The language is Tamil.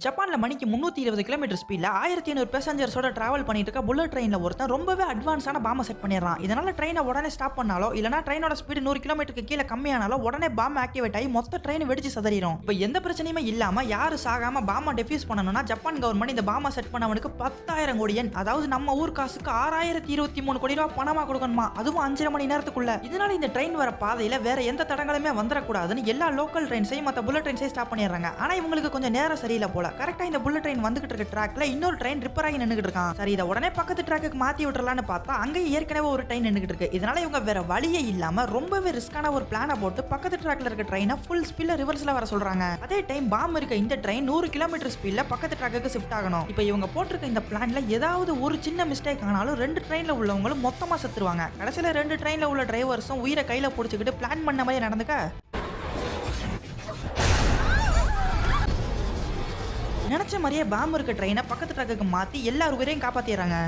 ஜப்பான்ல மணிக்கு 320 கிலோமீட்டர் ஸ்பீட்ல 1500 பேசஞ்சர்ஸோட டிராவல் பண்ணிட்டு இருக்க புல்லட் ட்ரெயின்ல ஒருத்தன் ரொம்பவே அட்வான்ஸான பாம்ப செட் பண்ணிடுறான். இதனால ட்ரெயினை உடனே ஸ்டாப் பண்ணாலோ இல்லனா ட்ரெயினோட ஸ்பீடு 100 கிலோமீட்டருக்கு கீழே கம்மியானாலோ உடனே பாம் ஆக்டிவேட் ஆகி மொத்த ட்ரெயின் வெடிச்சு சதறிடும். இப்போ எந்த பிரச்சனையுமே இல்லாம யாரு சாகாம பாம்ப டெஃப்யூஸ் பண்ணணும்னா ஜப்பான் கவர்மெண்ட் இந்த பாம்ப செட் பண்ணவனுக்கு 10,000 கோடி yen, அதாவது நம்ம ஊர் காசுக்கு 6023 கோடி ரூபாய் பணமா கொடுக்கணுமா, அதுவும் 5.5 மணி நேரத்துக்குள்ள. இதனால இந்த ட்ரெயின் வர பாதையில வேற எந்த தடங்களுமே வந்துடக்கூடாதுன்னு எல்லா லோக்கல் ட்ரெயின்ஸையும் மற்ற புல்லட் ட்ரெயின்ஸையும் ஸ்டாப் பண்ணிடுறாங்க. ஆனா இவங்களுக்கு கொஞ்சம் நேரம் சரியில்லை போல. கரெக்டா இந்த புல்லட் ட்ரெயின் வந்துகிட்டு இருக்க ட்ராக்ல இன்னொரு ட்ரெயின் ரிப்பேர் ஆகி நின்னுகிட்டு இருக்கான். சரி, இத உடனே பக்கத்து ட்ராக்குக்கு மாத்தி விட்டுறலாம்னு பார்த்தா அங்க ஏற்கனவே ஒரு ட்ரெயின் நின்னுகிட்டு இருக்கு. இதனால இவங்க வேற வழியே இல்லாம ரொம்பவே ரிஸ்கான ஒரு பிளான போட்டு பக்கத்து ட்ராக்ல இருக்க ட்ரெயினை ஃபுல் ஸ்பீட்ல ரிவர்ஸ்ல வர சொல்றாங்க. அதே டைம் பாம் இருக்க இந்த ட்ரெயின் 100 கிலோமீட்டர் ஸ்பீட்ல பக்கத்து ட்ராக்குக்கு ஷிஃப்ட் ஆகணும். இப்போ இவங்க போட்டிருக்க இந்த பிளான்ல ஏதாவது ஒரு சின்ன மிஸ்டேக் ஆனாலும் 2 ட்ரெயின்ல உள்ளவங்களும் மொத்தமா செத்துருவாங்க. கடைசியில 2 ட்ரெயின்ல உள்ள டிரைவர்ஸும் உயிரை கையில புடிச்சுக்கிட்டு பிளான் பண்ண மாதிரி நடந்துக்க நினைச்ச மாதிரியே பாம் இருக்க ட்ரெயினை பக்கத்து ட்ராக்குக்கு மாத்தி எல்லார் உயிரையும் காப்பாத்திடுறாங்க.